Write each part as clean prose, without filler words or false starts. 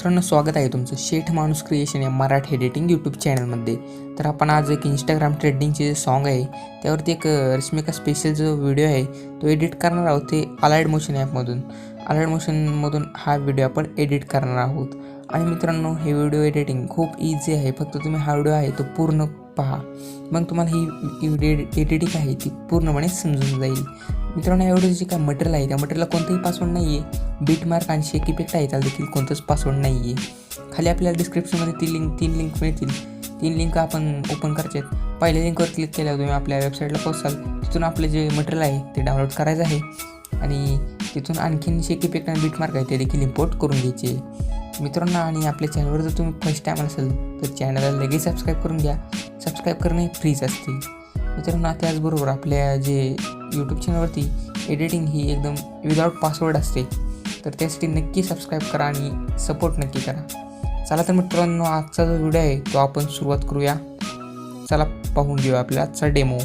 मित्रांनो, स्वागत आहे तुमचं शेठ माणूस क्रिएशन या मराठी एडिटिंग यूट्यूब चॅनलमध्ये. तर आपण आज एक इंस्टाग्राम ट्रेंडिंगचे जे सॉन्ग आहे त्यावरती एक रश्मिका स्पेशल जो व्हिडिओ आहे तो एडिट करणार आहोत. ते अलाइट मोशन ॲपमधून हा व्हिडिओ आपण एडिट करणार आहोत. आणि मित्रांनो, हे व्हिडिओ एडिटिंग खूप इझी आहे. फक्त तुम्ही हा व्हिडिओ आहे तो पूर्ण पहा, मग तुम्हाला ही एडिटिंग आहे ती पूर्णपणे समजून जाईल. मित्रांनो, या व्हिडिओचे काय मटेरियल आहे त्या मटेरियलला कोणतंही पासवर्ड नाही आहे. बीट मार्क आणि शेक इफेक्ट आहे त्याला देखील कोणतंच पासवर्ड नाही आहे. खाली आपल्याला डिस्क्रिप्शनमध्ये तीन लिंक मिळतील. 3 लिंक आपण ओपन करायचे आहेत. पहिल्या लिंकवर क्लिक केल्यावर तुम्ही आपल्या वेबसाईटला पोहोचाल. तिथून आपले जे मटेरियल आहे ते डाउनलोड करायचं आहे आणि तिथून आणखीन शेक इफेक्ट आणि बीट मार्क आहे ते देखील इम्पोर्ट करून घ्यायचे मित्रांनो. आणि आपल्या चॅनलवर जर तुम्ही फर्स्ट टाईम असेल तर चॅनलला लगेच सबस्क्राईब करून घ्या. सबस्क्राईब करणे फ्रीच असते मित्रांनो. त्याचबरोबर आपल्या जे यूट्यूब चॅनलवरती एडिटिंग ही एकदम विदाऊट पासवर्ड असते, तर त्यासाठी नक्की सबस्क्राईब करा आणि सपोर्ट नक्की करा. चला तर मित्रांनो, आजचा जो व्हिडिओ आहे तो आपण सुरुवात करूया. चला पाहून घेऊया आपला आजचा डेमो.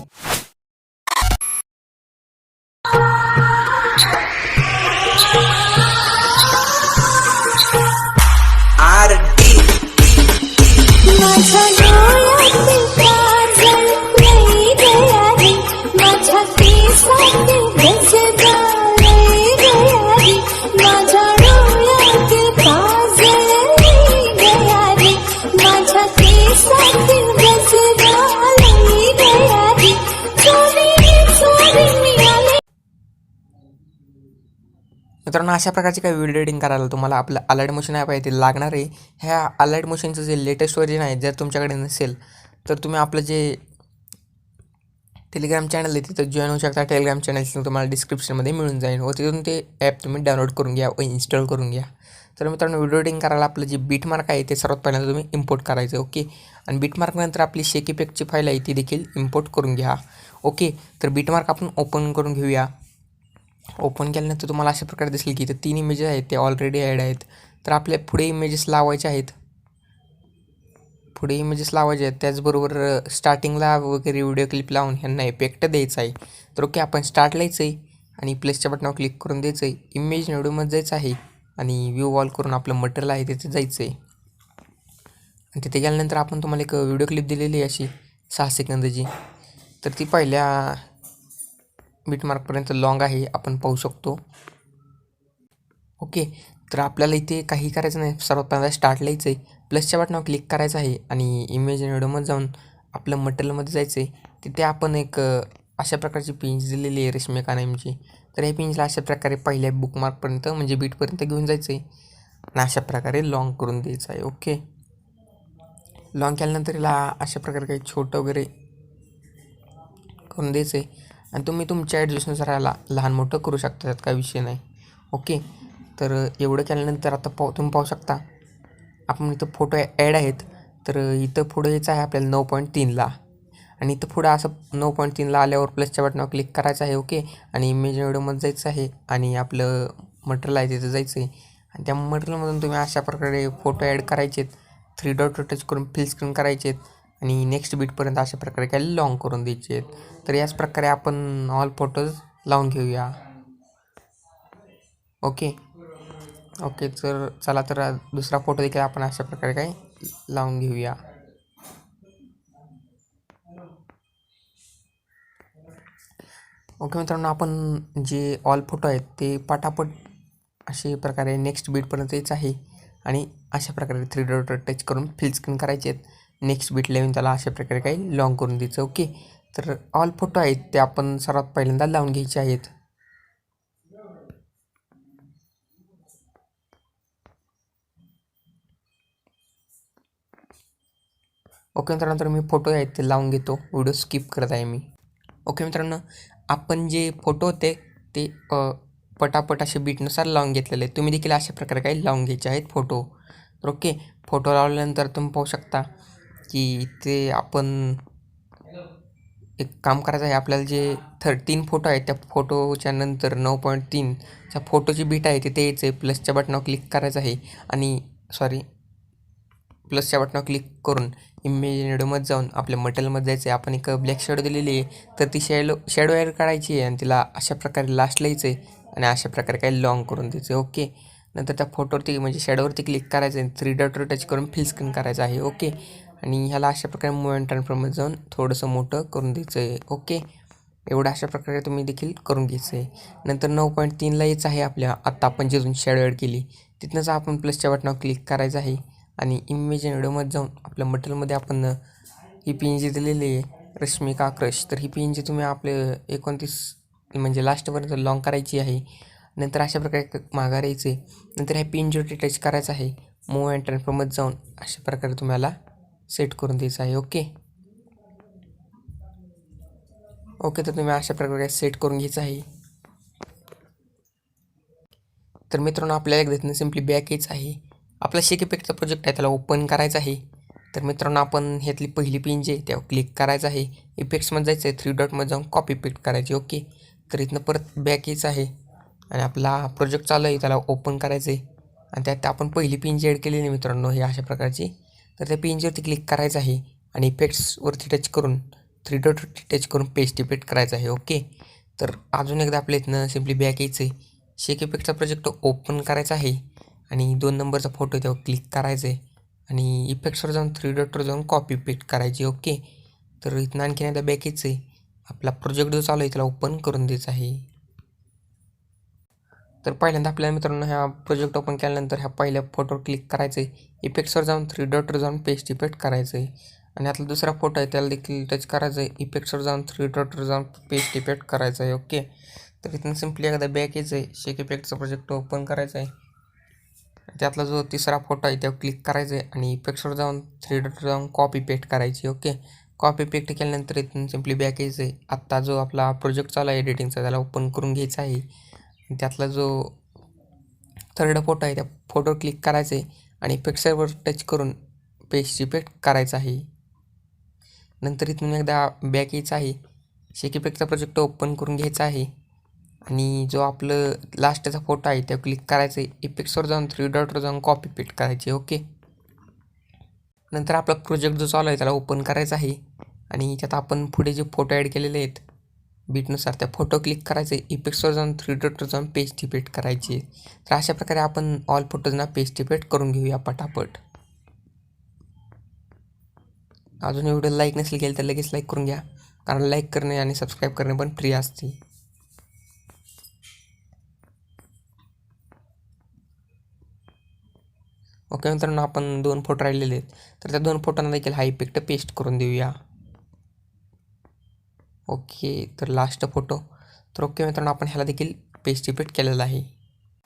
मित्रांनो, अशा प्रकारची काही व्हिडिओ एडिटिंग करायला तुम्हाला आपलं अलाइट मोशन ॲप आहे ते लागणार आहे. ह्या अलाइट मोशनचं जे लेटेस्ट व्हर्जन आहे जर तुमच्याकडे नसेल तर तुम्ही आपलं जे टेलिग्राम चॅनल आहे तिथं जॉईन होऊ शकता. टेलिग्राम चॅनलचं तुम्हाला डिस्क्रिप्शनमध्ये मिळून जाईल व तिथून ते ॲप तुम्ही डाउनलोड करून घ्या व इन्स्टॉल करून घ्या. तर मित्रांनो, व्हिडिओ एडिटिंग करायला आपलं जे बीट मार्क आहे ते सर्वात पहिल्यांदा तुम्ही इम्पोर्ट करायचं. ओके. आणि बीट मार्कनंतर आपली शेक इफेक्टची फाईल आहे ती देखील इम्पोर्ट करून घ्या. ओके. तर बीट मार्क आपण ओपन करून घेऊया. ओपन केल्यानंतर तुम्हाला अशा प्रकारे दिसेल की इथे 3 इमेजेस आहेत ते ऑलरेडी ॲड आहेत. तर आपल्या पुढे इमेजेस लावायचे आहेत. त्याचबरोबर स्टार्टिंगला वगैरे व्हिडिओ क्लिप लावून ह्यांना इफेक्ट द्यायचा आहे. तर ओके, आपण स्टार्ट लायचं आहे आणि प्लसच्या बटनावर क्लिक करून द्यायचं आहे. इमेज व्हिडिओमध्ये जायचं आहे आणि व्ह्यू वॉल करून आपलं मटेरियल आहे तिथे जायचं आहे. आणि तिथे गेल्यानंतर आपण तुम्हाला एक व्हिडिओ क्लिप दिलेली आहे अशी 6 सेकंदाची. तर ती पहिल्या बीटमार्कपर्यंत लॉंग आहे, आपण पाहू शकतो. ओके. तर आपल्याला इथे काही करायचं नाही. सर्वात पहिल्यांदा स्टार्ट लिहायचं आहे, प्लसच्या बटनावर क्लिक करायचं आहे आणि इमेज व्हिडिओमध्ये जाऊन आपलं मटेरियलमध्ये जायचं आहे. तिथे आपण एक अशा प्रकारची पिंच दिलेली आहे रश्मिका नामची. तर या पिंचला अशा प्रकारे पहिल्या बुकमार्कपर्यंत म्हणजे बीटपर्यंत घेऊन जायचं आहे आणि अशा प्रकारे लॉंग करून द्यायचं आहे. ओके. लॉंग केल्यानंतर याला अशा प्रकारे काही छोटं वगैरे करून द्यायचं आहे आणि तुम्ही तुमच्या ॲडजस्टनुसार याला लहान मोठं करू शकता, त्यात काही विषय नाही. ओके. तर एवढं केल्यानंतर आता तुम्ही पाहू शकता आपण इथं फोटो ॲड आहेत. तर इथं पुढं यायचं आहे आपल्याला 9.3ला आणि इथं पुढं असं 9.3ला आल्यावर प्लसच्या बटनावर क्लिक करायचं आहे. ओके. आणि इमेज व्हिडिओमध्ये जायचं आहे आणि आपलं मटेरियल आहे तिथं जायचं आहे आणि त्या मटेरियलमधून तुम्ही अशा प्रकारे फोटो ॲड करायचे आहेत. 3 डॉट टच करून फिल स्क्रीन करायचे आहेत आणि नेक्स्ट बीटपर्यंत अशा प्रकारे काही लॉंग करून द्यायचे आहेत. तर याच प्रकारे आपण ऑल फोटोज लावून घेऊया. ओके. तर चला तर दुसरा फोटो देखील आपण अशा प्रकारे काही लावून घेऊया. ओके मित्रांनो, आपण जे ऑल फोटो आहेत ते पटापट अशा प्रकारे नेक्स्ट बीटपर्यंत यायचं आहे आणि अशा प्रकारे 3 डॉट टच करून फिल स्क्रीन करायचे आहेत. नेक्स्ट बीट लावून त्याला अशा प्रकारे काही लॉंग करून द्यायचं. ओके. तर ऑल फोटो आहेत ते आपण सर्वात पहिल्यांदा लावून घ्यायचे आहेत. ओके मित्रांनो, तर मी फोटो आहेत ते लावून घेतो. व्हिडिओ स्किप करत आहे मी. ओके मित्रांनो, आपण जे फोटो होते ते पटापट असे बीटनुसार लावून घेतलेले आहेत. तुम्ही देखील अशा प्रकारे काही लावून घ्यायचे आहेत फोटो. तर ओके, फोटो लावल्यानंतर तुम्ही पाहू शकता की ते आपण एक काम करायचं आहे. आपल्याला जे 13 फोटो आहेत त्या फोटोच्या नंतर 9.3च्या फोटोची बीट आहे तिथे यायचं आहे. प्लसच्या बटनावर क्लिक करायचं आहे आणि प्लसच्या बटनावर क्लिक करून इमेज व्हिडिओमध्ये जाऊन आपल्या मटेरियलमध्ये जायचं आहे. आपण एक ब्लॅक शॅडो दिलेली आहे तर ती शॅडो ॲड काढायची आहे आणि तिला अशा प्रकारे लास्ट लिहायचं आहे आणि अशा प्रकारे काही लॉंग करून द्यायचं आहे. ओके. नंतर त्या फोटोवरती म्हणजे शॅडोवरती क्लिक करायचं आहे, 3 डॉटवर टच करून फिल स्क्रीन करायचं आहे. ओके. आणि ह्याला अशा प्रकारे मूव्ह अँड ट्रान्सफॉर्ममध्ये जाऊन थोडंसं मोठं करून द्यायचं आहे. ओके. एवढं अशा प्रकारे तुम्ही देखील करून घ्यायचं आहे. नंतर 9.3ला यायचं आहे आपल्या आत्ता आपण जिथून शॅडो ॲड केली तिथनंच आपण प्लसच्या बटनावर क्लिक करायचं आहे आणि इमेज अँड व्हिडिओमध्ये जाऊन आपल्या मटेरियलमध्ये आपण ही PNG दिलेली आहे रश्मिका क्रश. तर ही PNG तुम्ही आपले 29 म्हणजे लास्टपर्यंत लॉंग करायची आहे. नंतर अशा प्रकारे माघार यायचं आहे. नंतर ह्या PNGवरती टच करायचं आहे. मूव्ह अँड ट्रान्सफॉर्ममध्ये जाऊन अशा प्रकारे तुम्हाला सेट करून द्यायचं आहे. ओके. तर तुम्ही अशा प्रकारे सेट करून घ्यायचं आहे. तर मित्रांनो आपल्याला एकदा इथनं सिम्पली बॅक यायचं आहे. आपला शेक इफेक्टचा प्रोजेक्ट आहे त्याला ओपन करायचा आहे. तर मित्रांनो आपण ह्यातली पहिली PNG आहे त्यावर क्लिक करायचं आहे. इफेक्ट्समध्ये जायचं आहे, 3 डॉटमध्ये जाऊन कॉपी पेस्ट करायची. ओके. तर इथनं परत बॅक यायचं आहे आणि आपला प्रोजेक्ट चालू आहे त्याला ओपन करायचं आहे आणि त्यात आपण पहिली PNG ॲड केलेली आहे मित्रांनो ही अशा प्रकारची. तर त्या PNGवरती क्लिक करायचं आहे आणि इफेक्ट्सवरती टच करून 3 डॉटवरती टच करून पेस्ट इफेक्ट करायचं आहे. ओके. तर अजून एकदा आपल्या इथनं सिम्पली बॅक यायचं आहे. शेक इफेक्टचा प्रोजेक्ट ओपन करायचा आहे आणि 2 नंबरचा फोटो त्यावर क्लिक करायचं आहे आणि इफेक्ट्सवर जाऊन 3 डॉटवर जाऊन कॉपी पेस्ट करायची. ओके. तर इथनं आणखीन एकदा बॅक यायचं आहे. आपला प्रोजेक्ट जो चालू आहे त्याला ओपन करून द्यायचा आहे. तर पहिल्यांदा आपल्या मित्रांनो ह्या प्रोजेक्ट ओपन केल्यानंतर ह्या पहिल्या फोटोवर क्लिक करायचं आहे. इफेक्ट्सवर जाऊन 3 डॉटवर जाऊन पेस्ट इफेक्ट करायचं आहे आणि आपला दुसरा फोटो आहे त्याला देखील टच करायचं आहे. इफेक्ट्सवर जाऊन 3 डॉटवर जाऊन पेस्ट इफेक्ट करायचं आहे. ओके. तर इथून सिम्पली एकदा बॅक यायचं आहे. शेक इफेक्टचा प्रोजेक्ट ओपन करायचा आहे. त्यातला जो तिसरा फोटो आहे त्यावर क्लिक करायचं आहे आणि इफेक्ट्सवर जाऊन 3 डॉटवर जाऊन कॉपी पेस्ट करायची. ओके. कॉपी पेस्ट केल्यानंतर इथून सिम्पली बॅक यायचं आहे. आत्ता जो आपला प्रोजेक्ट चालू आहे एडिटिंगचा त्याला ओपन करून घ्यायचा आहे. त्यातला जो 3rd फोटो आहे त्या फोटोवर क्लिक करायचं आहे आणि इफेक्ट्सवर टच करून पेस्ट इफेक्ट करायचा आहे. नंतर इथून एकदा बॅक यायचं आहे. शेक इफेक्टचा प्रोजेक्ट ओपन करून घ्यायचा आहे आणि जो आपलं लास्टचा फोटो आहे त्यावर क्लिक करायचं आहे. इफेक्ट्सवर जाऊन 3 डॉटवर जाऊन कॉपी पेस्ट करायची. ओके. नंतर आपला प्रोजेक्ट जो चालू आहे त्याला ओपन करायचा आहे आणि त्यात आपण पुढे जे फोटो ॲड केलेले आहेत बीटनुसार त्या फोटो क्लिक करायचे. इफेक्ट्सवर जाऊन 3 डॉटवर जाऊन पेस्ट इफेक्ट करायची. तर अशा प्रकारे आपण ऑल फोटोजना पेस्ट इफेक्ट करून घेऊया पटापट. अजून व्हिडिओ लाईक नसेल केलं तर लगेच लाईक करून घ्या, कारण लाईक करणे आणि सबस्क्राईब करणे पण फ्री असते. ओके मित्रांनो आपण 2 फोटो राहिलेले आहेत तर त्या 2 फोटोंना देखील हा इफेक्ट पेस्ट करून देऊया. ओके. तर लास्ट फोटो. तर ओके मित्रांनो आपण ह्याला देखील पेस्ट इफेक्ट केलेला आहे.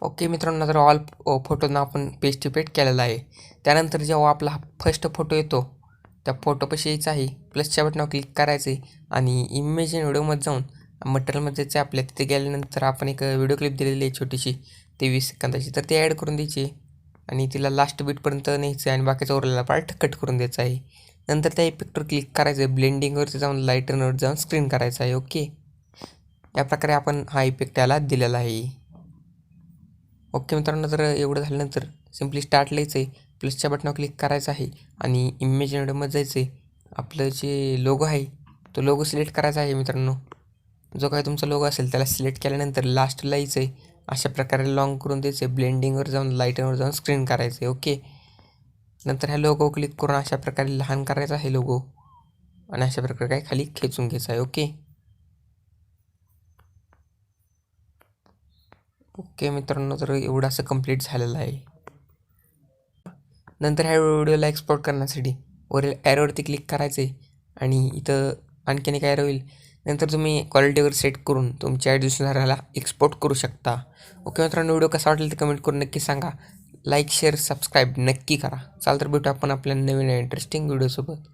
ओके मित्रांनो तर ऑल फोटोजना आपण पेस्ट इफेक्ट केलेला आहे. त्यानंतर जेव्हा आपला फर्स्ट फोटो येतो त्या फोटोपाशी यायचं आहे. प्लसच्या बटनावर क्लिक करायचं आहे आणि इमेज अँड व्हिडिओमध्ये जाऊन मटेरियलमध्ये जायचं आहे आपल्या. तिथे गेल्यानंतर आपण एक व्हिडिओ क्लिप दिलेली आहे छोटीशी 23 सेकंदाची. तर ती ॲड करून द्यायची आणि तिला लास्ट बीटपर्यंत न्यायचं आहे आणि बाकीचा उरलेला पार्ट कट करून द्यायचा आहे. नंतर त्या इफेक्टवर क्लिक करायचं आहे. ब्लेंडिंगवरती जाऊन लाईटनवर जाऊन स्क्रीन करायचं आहे. ओके. या प्रकारे आपण हा इफेक्ट त्याला दिलेला आहे. ओके मित्रांनो तर एवढं झाल्यानंतर सिम्पली स्टार्ट लिहायचं आहे. प्लसच्या बटनावर क्लिक करायचं आहे आणि इमेज व्हिडिओमध्ये जायचं आहे. आपलं जे लोगो आहे तो लोगो सिलेक्ट करायचा आहे मित्रांनो. जो काही तुमचा लोगो असेल त्याला सिलेक्ट केल्यानंतर लास्टला यायचं आहे. अशा प्रकारे लॉंग करून द्यायचं आहे. ब्लेंडिंगवर जाऊन लाईटनवर जाऊन स्क्रीन करायचं आहे. ओके. नंतर ह्या लोगो क्लिक करून अशा प्रकारे लहान करायचा आहे लोगो आणि अशा प्रकारे काय खाली खेचून घ्यायचं आहे. ओके. ओके मित्रांनो तर एवढं असं कंप्लीट झालेलं आहे. नंतर ह्या व्हिडिओला एक्सपोर्ट करण्यासाठी वरील ॲरोवरती क्लिक करायचे आणि इथं आणखीन एक ॲरो होईल. नंतर तुम्ही क्वालिटीवर सेट करून तुमच्या ॲडिशनलला एक्सपोर्ट करू शकता. ओके मित्रांनो व्हिडिओ कसा वाटेल ते कमेंट करून नक्की सांगा. लाईक शेअर सबस्क्राईब नक्की करा. चाल तर भेटू आपण आपल्या नवीन इंटरेस्टिंग व्हिडिओसोबत.